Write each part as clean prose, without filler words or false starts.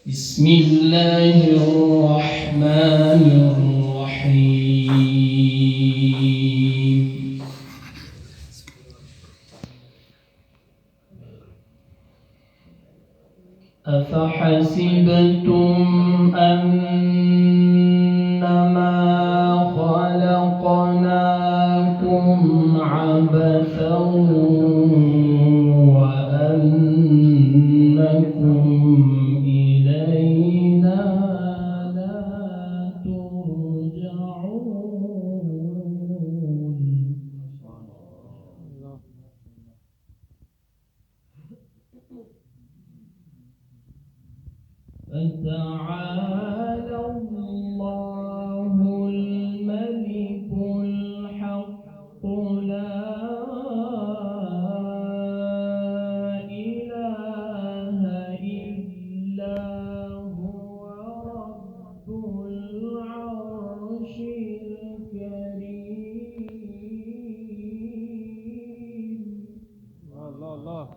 بسم الله الرحمن الرحيم. أفحسبتم أنما خلقناكم عبثا وأنكم إلينا لا ترجعون. فتعالى الله الملك الحق لا إله إلا هو رب العرش الكريم. الله.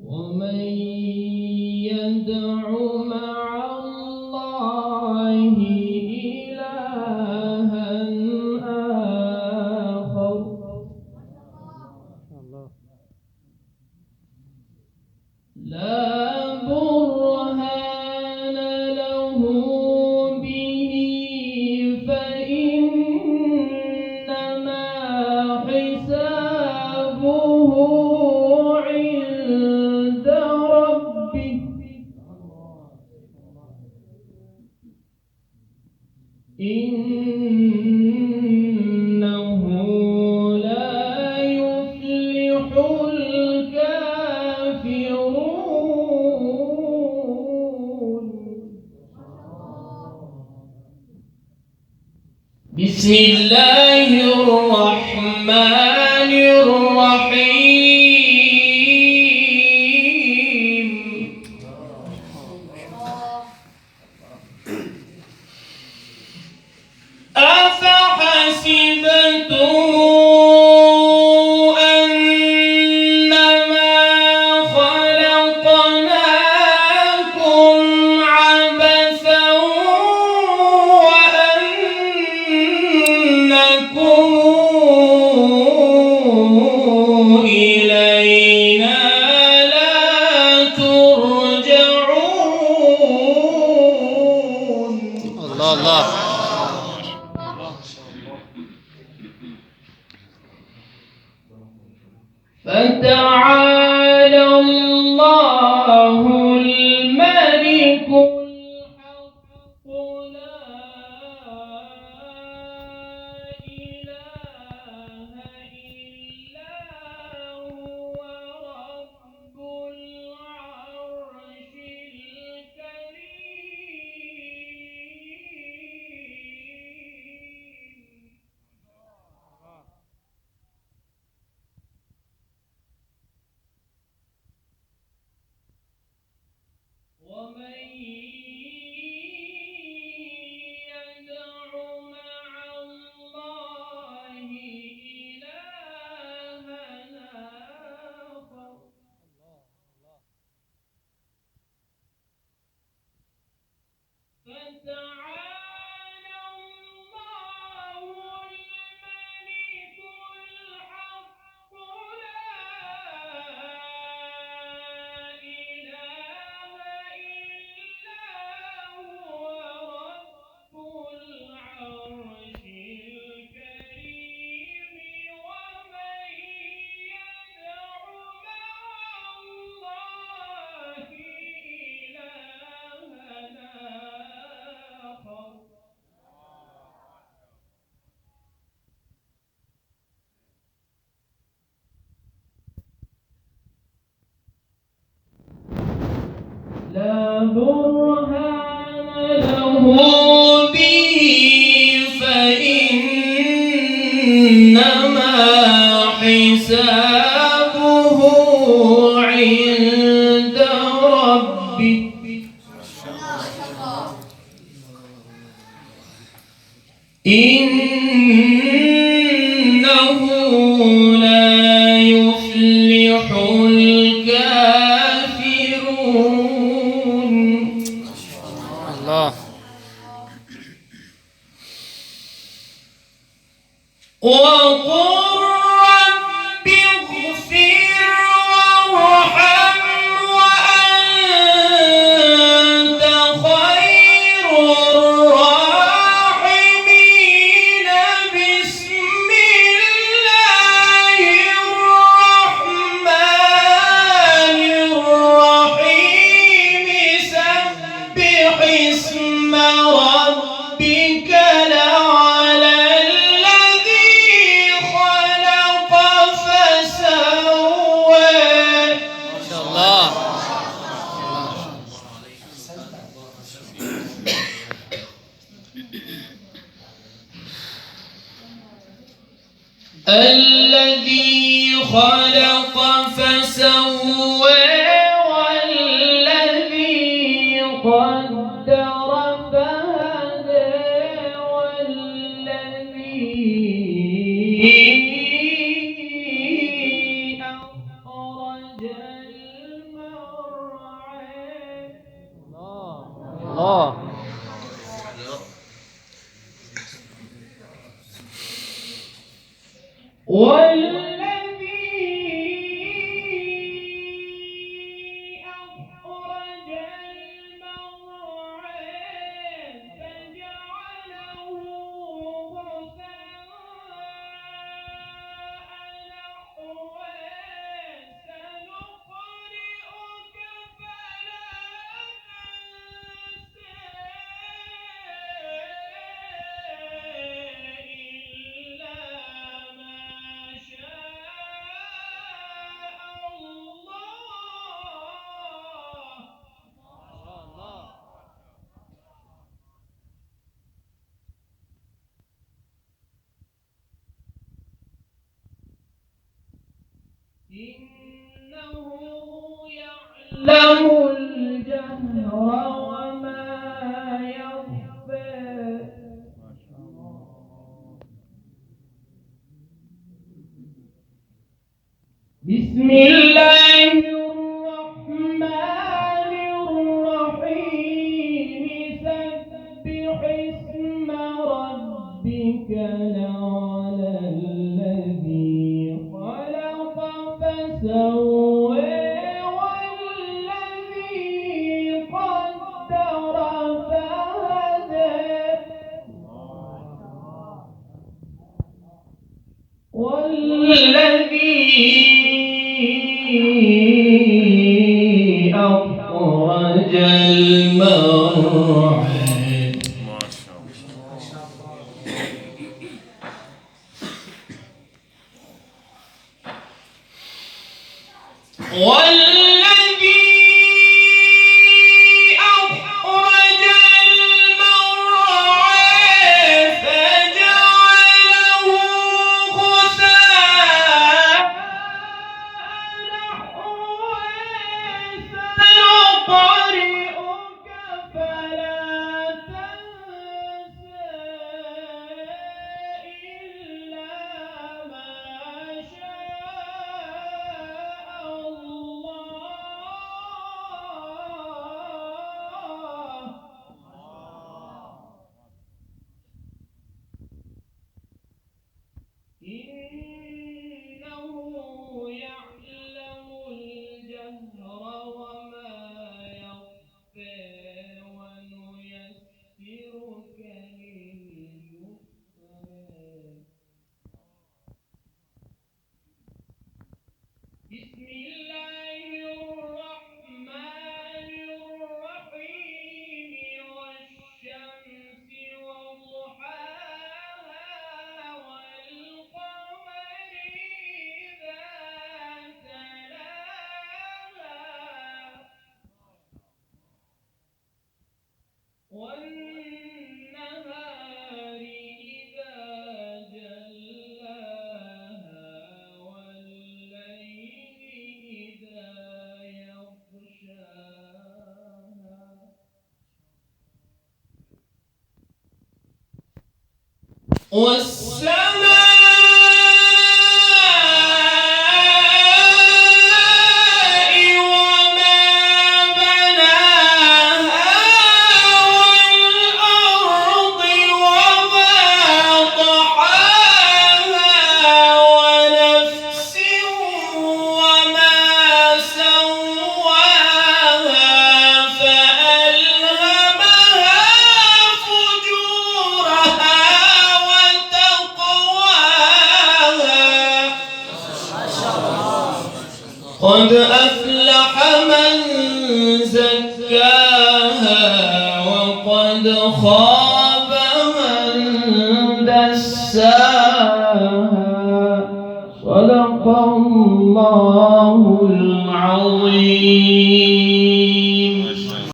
ومن يدع مع الله إلها آخر لا برهان له به فإنما حسابه عند ربه إنه لا يفلح الكافرون. بسم الله الرحمن الرحيم. أفحسبتم أنما خلقناكم عبثا وأنكم إلينا لا ترجعون. الله. فتعالى الله الملك الحق لا إله إلا هو رب العرش الكريم. ومن يدع مع الله إلها آخر فتعالى الله الملك الحق لا إله إلا هو رب العرش الكريم. ومن يدع مع الله إلها آخر لا برهان له به فإنما حسابه عند ربه إنه لا يفلح الكافرون. وقل رب اغفر وارحم وأنت خير الراحمين. بسم الله الرحمن الرحيم. سبح اسم ربك الأعلى الذي خلق فسوى. ما شاء الله. الذي خلق فسوى والذي قدر فهدى والذي أخرج المرعى. الله. والذي أخرج المرعى فجعله غثاء نحوا. سنقرئك فلا تنسى إلا ما شاء الله. إنه يعلم الجهر وما يخفى. بسم الله الرحمن الرحيم. سبح اسم ربك الأعلى الذي خلق فسوى والذي قدر فهدى والذي أخرج المرعى. والذي أخرج المرعى فجعله غثاء نحوا. سنقرئك فلا تنسى إلا ما شاء الله. إنه يعلم الجهر وما يخفى. ونيسرك لليسرى. بسم الله الرحمن الرحيم. والشمس وضحاها والقمر إذا تلاها والنهار إذا جلاها والليل إذا يغشاها. والسماء وما بناها والأرض وما طحاها.